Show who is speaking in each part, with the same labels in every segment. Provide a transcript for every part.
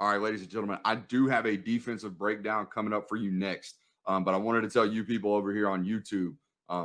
Speaker 1: All right, ladies and gentlemen, I do have a defensive breakdown coming up for you next. But I wanted to tell you people over here on YouTube,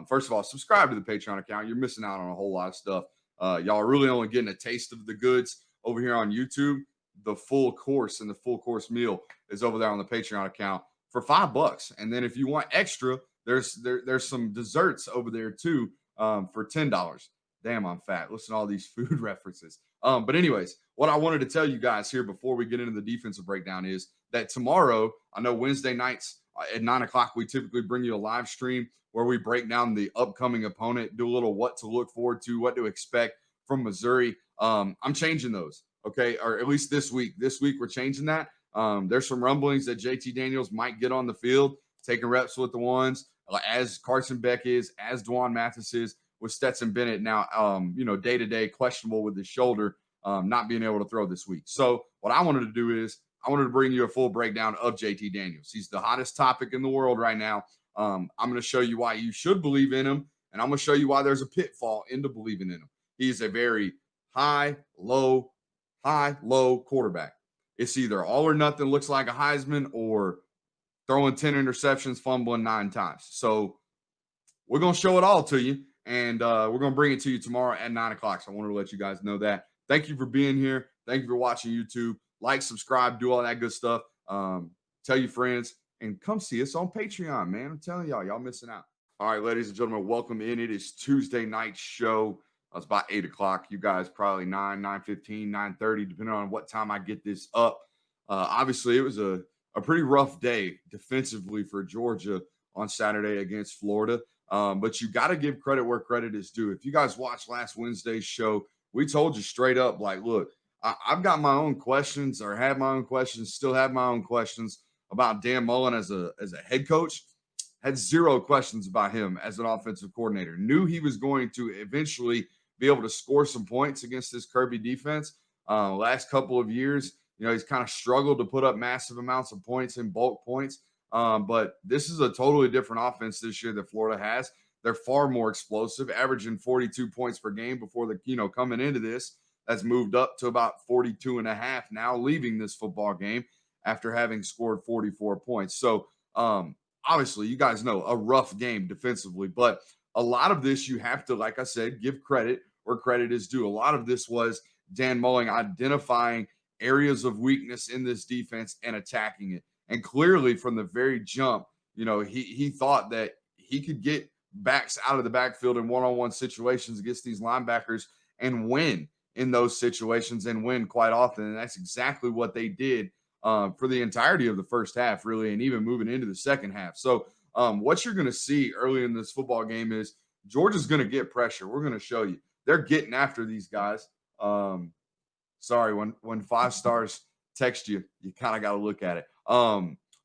Speaker 1: first of all, subscribe to the Patreon account. You're missing out on a whole lot of stuff. Y'all are really only getting a taste of the goods over here on YouTube. The full course and the full course meal is over there on the Patreon account for $5. And then if you want extra, there's some desserts over there too for $10. Damn, I'm fat. Listen to all these food references. But anyways, what I wanted to tell you guys here before we get into the defensive breakdown is that tomorrow, I know Wednesday nights at 9 o'clock, we typically bring you a live stream where we break down the upcoming opponent, do a little what to look forward to, what to expect from Missouri. I'm changing those, okay, or at least this week. This week we're changing that. There's some rumblings that JT Daniels might get on the field, taking reps with the ones, as Carson Beck is, as Dwan Mathis is, with Stetson Bennett now, day to day questionable with his shoulder, not being able to throw this week. So what I wanted to do is I wanted to bring you a full breakdown of JT Daniels. He's the hottest topic in the world right now. I'm going to show you why you should believe in him, and I'm going to show you why there's a pitfall into believing in him. He's a very high, low quarterback. It's either all or nothing, looks like a Heisman, or throwing 10 interceptions, fumbling 9 times. So we're going to show it all to you. And we're going to bring it to you tomorrow at 9 o'clock. So I wanted to let you guys know that. Thank you for being here. Thank you for watching YouTube. Like, subscribe, do all that good stuff. Tell your friends and come see us on Patreon, man. I'm telling y'all missing out. All right, ladies and gentlemen, welcome in. It is Tuesday night show. It's about 8 o'clock. You guys probably 9:15, 9:30, depending on what time I get this up. Obviously, it was a pretty rough day defensively for Georgia on Saturday against Florida. But you got to give credit where credit is due. If you guys watched last Wednesday's show, we told you straight up, like, look, I've got my own questions, or had my own questions, still have my own questions about Dan Mullen as a head coach. Had zero questions about him as an offensive coordinator. Knew he was going to eventually be able to score some points against this Kirby defense. Last couple of years, he's kind of struggled to put up massive amounts of points in bulk points. But this is a totally different offense this year that Florida has. They're far more explosive, averaging 42 points per game before coming into this. That's moved up to about 42 and a half now, leaving this football game after having scored 44 points. So obviously, you guys know, a rough game defensively, but a lot of this you have to, like I said, give credit where credit is due. A lot of this was Dan Mullen identifying areas of weakness in this defense and attacking it. And clearly from the very jump, he thought that he could get backs out of the backfield in one-on-one situations against these linebackers and win in those situations, and win quite often. And that's exactly what they did for the entirety of the first half, really, and even moving into the second half. So what you're going to see early in this football game is Georgia's going to get pressure. We're going to show you. They're getting after these guys. Sorry, when 5 stars text you, you kind of got to look at it.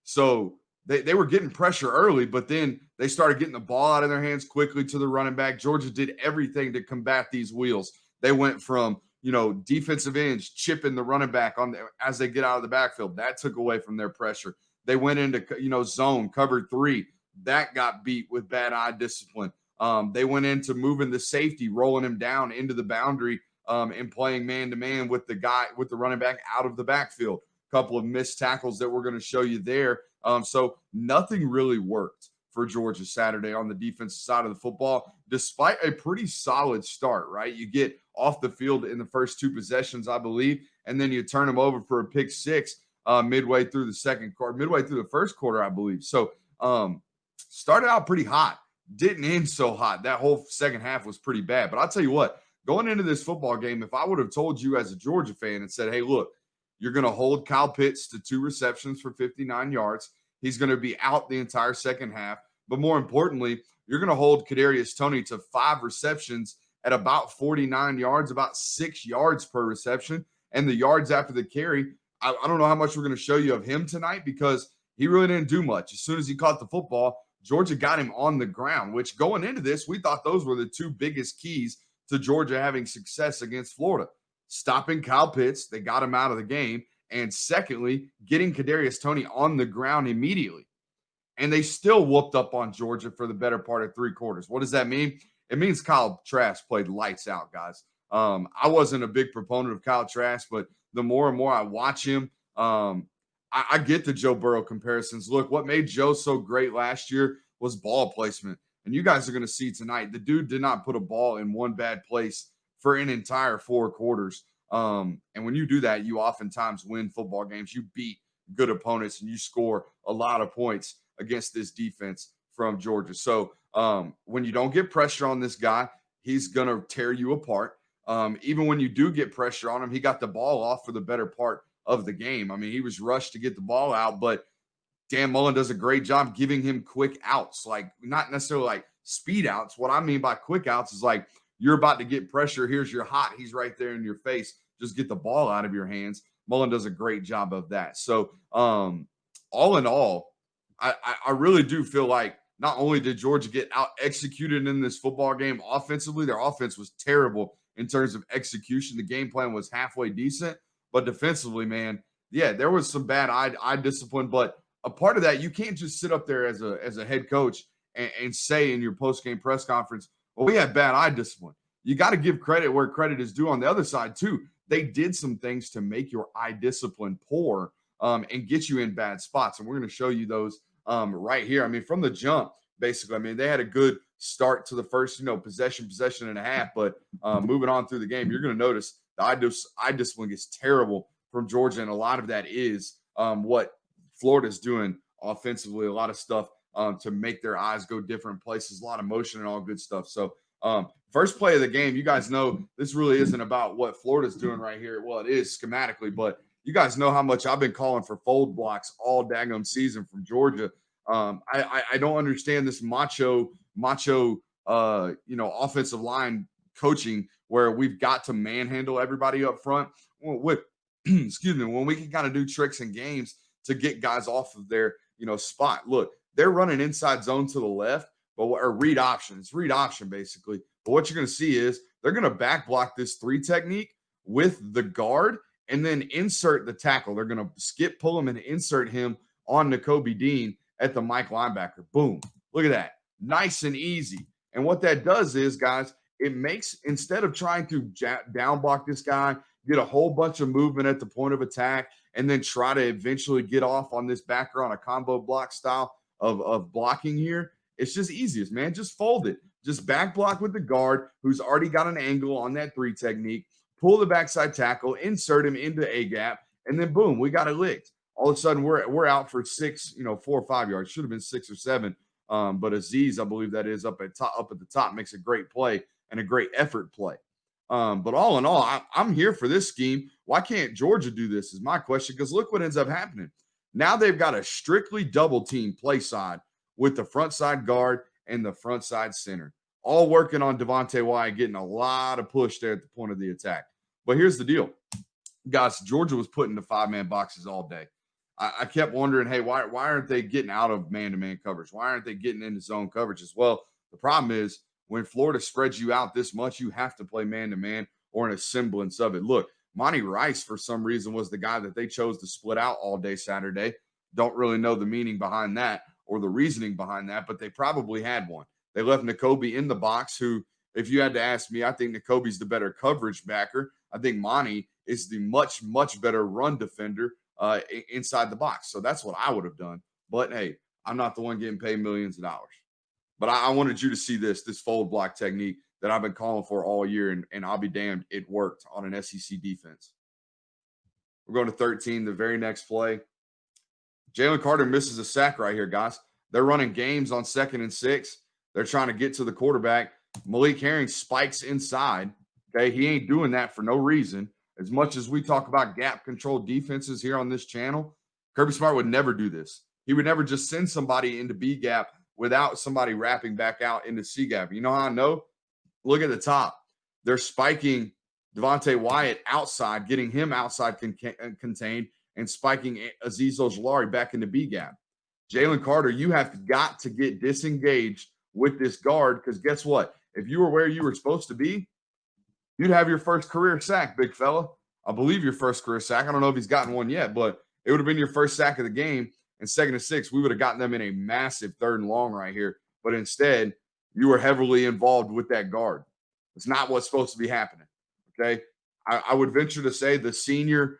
Speaker 1: So they were getting pressure early, but then they started getting the ball out of their hands quickly to the running back. Georgia did everything to combat these wheels. They went from, defensive ends chipping the running back as they get out of the backfield. That took away from their pressure. They went into, zone, covered 3. That got beat with bad eye discipline. They went into moving the safety, rolling him down into the boundary, and playing man-to-man with the running back out of the backfield. Couple of missed tackles that we're going to show you there. So nothing really worked for Georgia Saturday on the defensive side of the football, despite a pretty solid start, right? You get off the field in the first 2 possessions, I believe, and then you turn them over for a pick 6 midway through the first quarter, I believe. So started out pretty hot, didn't end so hot. That whole second half was pretty bad. But I'll tell you what, going into this football game, if I would have told you as a Georgia fan and said, hey, look, you're going to hold Kyle Pitts to 2 receptions for 59 yards. He's going to be out the entire second half. But more importantly, you're going to hold Kadarius Toney to 5 receptions at about 49 yards, about 6 yards per reception. And the yards after the carry, I don't know how much we're going to show you of him tonight, because he really didn't do much. As soon as he caught the football, Georgia got him on the ground, which going into this, we thought those were the 2 biggest keys to Georgia having success against Florida. Stopping Kyle Pitts, they got him out of the game. And secondly, getting Kadarius Toney on the ground immediately. And they still whooped up on Georgia for the better part of 3 quarters. What does that mean? It means Kyle Trask played lights out, guys. I wasn't a big proponent of Kyle Trask, but the more and more I watch him, I get the Joe Burrow comparisons. Look, what made Joe so great last year was ball placement. And you guys are going to see tonight, the dude did not put a ball in one bad place for an entire 4 quarters. And when you do that, you oftentimes win football games. You beat good opponents and you score a lot of points against this defense from Georgia. So when you don't get pressure on this guy, he's going to tear you apart. Even when you do get pressure on him, he got the ball off for the better part of the game. I mean, he was rushed to get the ball out, but Dan Mullen does a great job giving him quick outs, like not necessarily like speed outs. What I mean by quick outs is like you're about to get pressure. Here's your hot. He's right there in your face. Just get the ball out of your hands. Mullen does a great job of that. So, all in all, I really do feel like not only did Georgia get out executed in this football game offensively, their offense was terrible in terms of execution. The game plan was halfway decent, but defensively, man, yeah, there was some bad eye discipline. But a part of that, you can't just sit up there as a head coach and say in your post game press conference, "Well, we had bad eye discipline." You got to give credit where credit is due on the other side too. They did some things to make your eye discipline poor and get you in bad spots, and we're going to show you those right here. I mean, from the jump, basically. I mean, they had a good start to the first, possession and a half, but moving on through the game, you're going to notice the eye discipline gets terrible from Georgia, and a lot of that is what Florida's doing offensively. A lot of stuff to make their eyes go different places, a lot of motion and all good stuff. So, first play of the game, you guys know this really isn't about what Florida's doing right here. Well, it is schematically, but you guys know how much I've been calling for fold blocks all daggum season from Georgia. I don't understand this macho, offensive line coaching where we've got to manhandle everybody up front. With excuse me, when we can kind of do tricks and games to get guys off of their spot. Look, they're running inside zone to the left, but or read option. It's read option basically. But what you're going to see is they're going to back block this 3 technique with the guard and then insert the tackle. They're going to skip, pull him, and insert him on Nakobe Dean at the Mike linebacker. Boom. Look at that. Nice and easy. And what that does is, guys, it makes, instead of trying to down block this guy, get a whole bunch of movement at the point of attack, and then try to eventually get off on this backer on a combo block style of blocking here, it's just easiest, man. Just fold it. Just back block with the guard who's already got an angle on that 3 technique, pull the backside tackle, insert him into a gap, and then boom, we got it licked. All of a sudden, we're out for 6, 4 or 5 yards. Should have been 6 or 7. But Aziz, I believe that is up at the top, makes a great play and a great effort play. But all in all, I'm here for this scheme. Why can't Georgia do this is my question, because look what ends up happening. Now they've got a strictly double team play side with the front side guard and the front side center, all working on Devontae Wyatt, getting a lot of push there at the point of the attack. But here's the deal, guys. Georgia was put into 5-man boxes all day. I kept wondering, hey, why aren't they getting out of man-to-man coverage? Why aren't they getting into zone coverage as well? The problem is when Florida spreads you out this much, you have to play man-to-man or in a semblance of it. Look, Monty Rice, for some reason, was the guy that they chose to split out all day Saturday. Don't really know the meaning behind that or the reasoning behind that, but they probably had one. They left Nakobe in the box, who, if you had to ask me, I think Nakobe's the better coverage backer. I think Monty is the much, much better run defender inside the box. So that's what I would have done. But hey, I'm not the one getting paid millions of dollars. But I wanted you to see this fold block technique that I've been calling for all year, and I'll be damned, it worked on an SEC defense. We're going to 13, the very next play. Jalen Carter misses a sack right here, guys. They're running games on 2nd and 6. They're trying to get to the quarterback. Malik Herring spikes inside. Okay, he ain't doing that for no reason. As much as we talk about gap control defenses here on this channel, Kirby Smart would never do this. He would never just send somebody into B gap without somebody wrapping back out into C gap. You know how I know? Look at the top. They're spiking Devontae Wyatt outside, getting him outside contained, and spiking Azeez Ojulari back into B gap. Jalen Carter, you have got to get disengaged with this guard, because guess what? If you were where you were supposed to be, you'd have your first career sack, big fella. I believe your first career sack. I don't know if he's gotten one yet, but it would have been your first sack of the game. And 2nd and 6, we would have gotten them in a massive 3rd and long right here. But instead, you were heavily involved with that guard. It's not what's supposed to be happening. Okay. I would venture to say the senior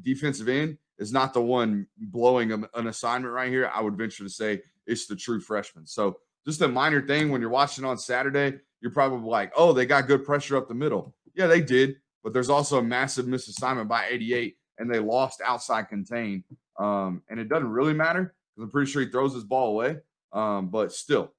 Speaker 1: defensive end is not the one blowing an assignment right here, I would venture to say it's the true freshman. So just a minor thing when you're watching on Saturday, you're probably like, oh, they got good pressure up the middle. Yeah, they did, but there's also a massive misassignment by 88, and they lost outside contain. And it doesn't really matter because I'm pretty sure he throws his ball away. But still,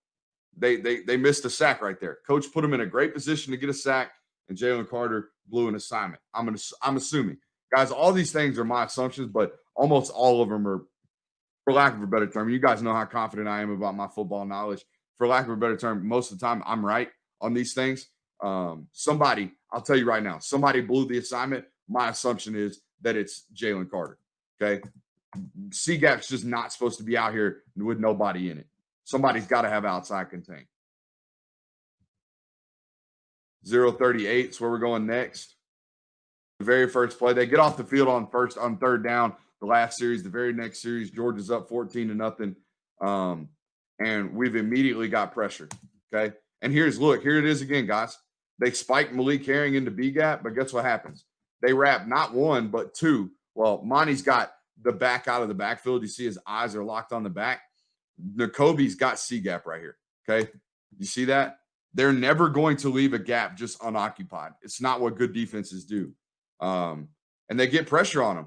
Speaker 1: they missed a sack right there. Coach put him in a great position to get a sack, and Jalen Carter blew an assignment. I'm assuming, guys. All these things are my assumptions, but almost all of them are, for lack of a better term. You guys know how confident I am about my football knowledge. For lack of a better term, most of the time I'm right on these things. Somebody, I'll tell you right now, somebody blew the assignment. My assumption is that it's Jalen Carter. Okay, C-gap's just not supposed to be out here with nobody in it. Somebody's got to have outside contain. 038 is where we're going next. The very first play, they get off the field on third down. The last series, the very next series, Georgia's up 14-0. And we've immediately got pressure. Okay. And here it is again, guys. They spiked Malik Herring into B gap, but guess what happens? They wrap not one, but two. Well, Monty's got the back out of the backfield. You see his eyes are locked on the back. Nakobe's got C gap right here. Okay. You see that? They're never going to leave a gap just unoccupied. It's not what good defenses do. And they get pressure on them,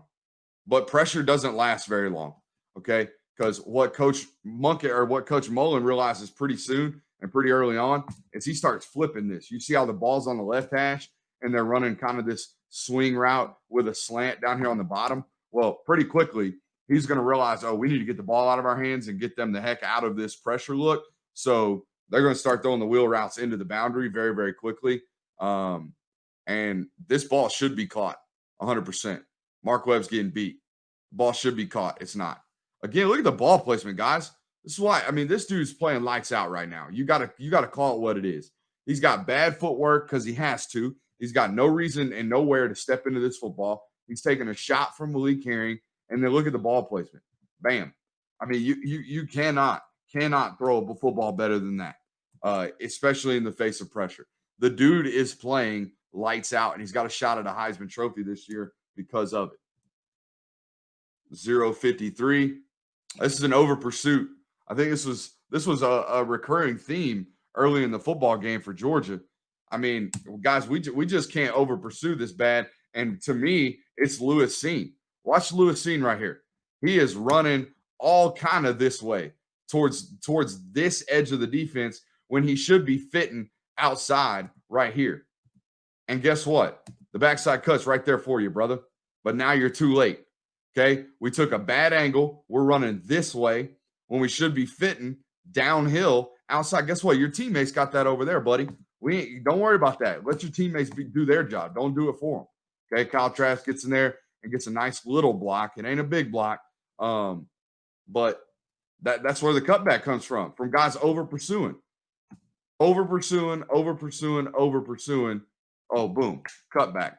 Speaker 1: but pressure doesn't last very long. Okay. Because what Coach Mullen realizes pretty soon and pretty early on is he starts flipping this. You see how the ball's on the left hash and they're running kind of this swing route with a slant down here on the bottom. Well, pretty quickly, he's going to realize, oh, we need to get the ball out of our hands and get them the heck out of this pressure look. So they're going to start throwing the wheel routes into the boundary very, very quickly. And this ball should be caught 100%. Mark Webb's getting beat. The ball should be caught. It's not. Again, look at the ball placement, guys. This is why, I mean, this dude's playing lights out right now. You gotta call it what it is. He's got bad footwork because he has to. He's got no reason and nowhere to step into this football. He's taking a shot from Malik Herring, and then look at the ball placement. Bam. I mean, you cannot throw a football better than that, especially in the face of pressure. The dude is playing lights out, and he's got a shot at a Heisman Trophy this year because of it. 053. This is an over pursuit. I think this was a recurring theme early in the football game for Georgia. I mean, guys, we just can't over pursue this bad. And to me, it's Lewis Cine. Watch Lewis Cine right here. He is running all kind of this way towards this edge of the defense when he should be fitting outside right here. And guess what? The backside cut's right there for you, brother. But now you're too late. Okay, we took a bad angle. We're running this way when we should be fitting downhill outside. Guess what? Your teammates got that over there, buddy. Don't worry about that. Let your teammates do their job. Don't do it for them. Okay, Kyle Trask gets in there and gets a nice little block. It ain't a big block, but that's where the cutback comes from guys over pursuing. Oh, boom, cutback.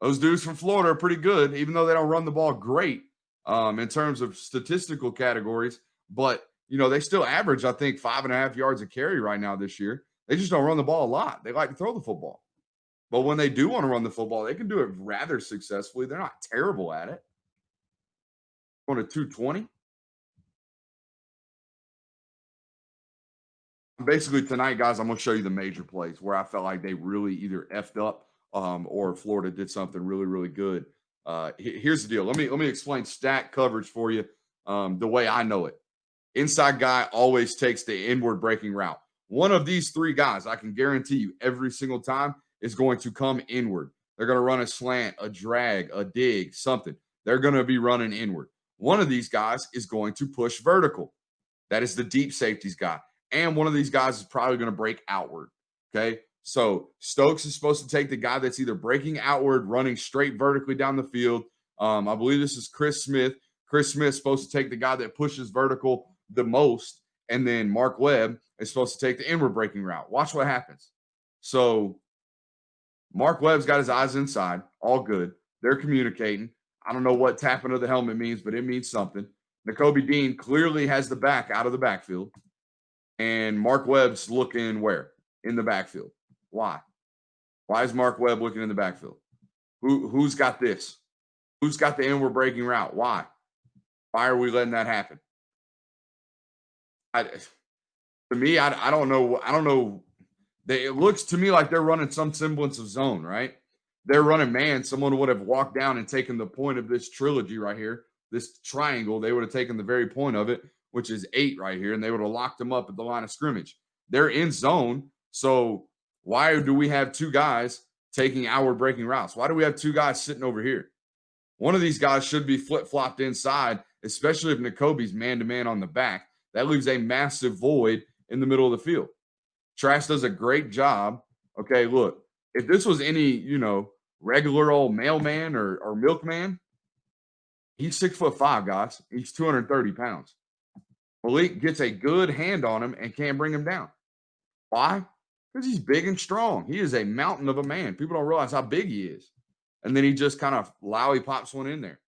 Speaker 1: Those dudes from Florida are pretty good, even though they don't run the ball great in terms of statistical categories. But, they still average, I think, 5.5 yards a carry right now this year. They just don't run the ball a lot. They like to throw the football. But when they do want to run the football, they can do it rather successfully. They're not terrible at it. Going to 220. Basically, tonight, guys, I'm going to show you the major plays where I felt like they really either effed up or Florida did something really, really good. Here's the deal. Let me explain stack coverage for you the way I know it. Inside guy always takes the inward breaking route. One of these three guys, I can guarantee you, every single time is going to come inward. They're going to run a slant, a drag, a dig, something. They're going to be running inward. One of these guys is going to push vertical. That is the deep safeties guy. And one of these guys is probably going to break outward. Okay. So Stokes is supposed to take the guy that's either breaking outward, running straight vertically down the field. I believe this is Chris Smith. Chris Smith's supposed to take the guy that pushes vertical the most. And then Mark Webb is supposed to take the inward breaking route. Watch what happens. So Mark Webb's got his eyes inside. All good. They're communicating. I don't know what tapping of the helmet means, but it means something. Nakobe Dean clearly has the back out of the backfield. And Mark Webb's looking where? In the backfield. Why? Why is Mark Webb looking in the backfield? Who's got this? Who's got the inward breaking route? Why? Why are we letting that happen? I, to me, I don't know. I don't know. It looks to me like they're running some semblance of zone, right? They're running man. Someone would have walked down and taken the point of this trilogy right here, this triangle. They would have taken the very point of it, which is 8 right here, and they would have locked them up at the line of scrimmage. They're in zone. So why do we have two guys taking outward breaking routes? Why do we have two guys sitting over here? One of these guys should be flip flopped inside, especially if Nakobe's man to man on the back. That leaves a massive void in the middle of the field. Trask does a great job. Okay, look, if this was any, regular old mailman or milkman, he's 6'5", guys. He's 230 pounds. Malik gets a good hand on him and can't bring him down. Why? Because he's big and strong. He is a mountain of a man. People don't realize how big he is. And then he just kind of lollippops one in there.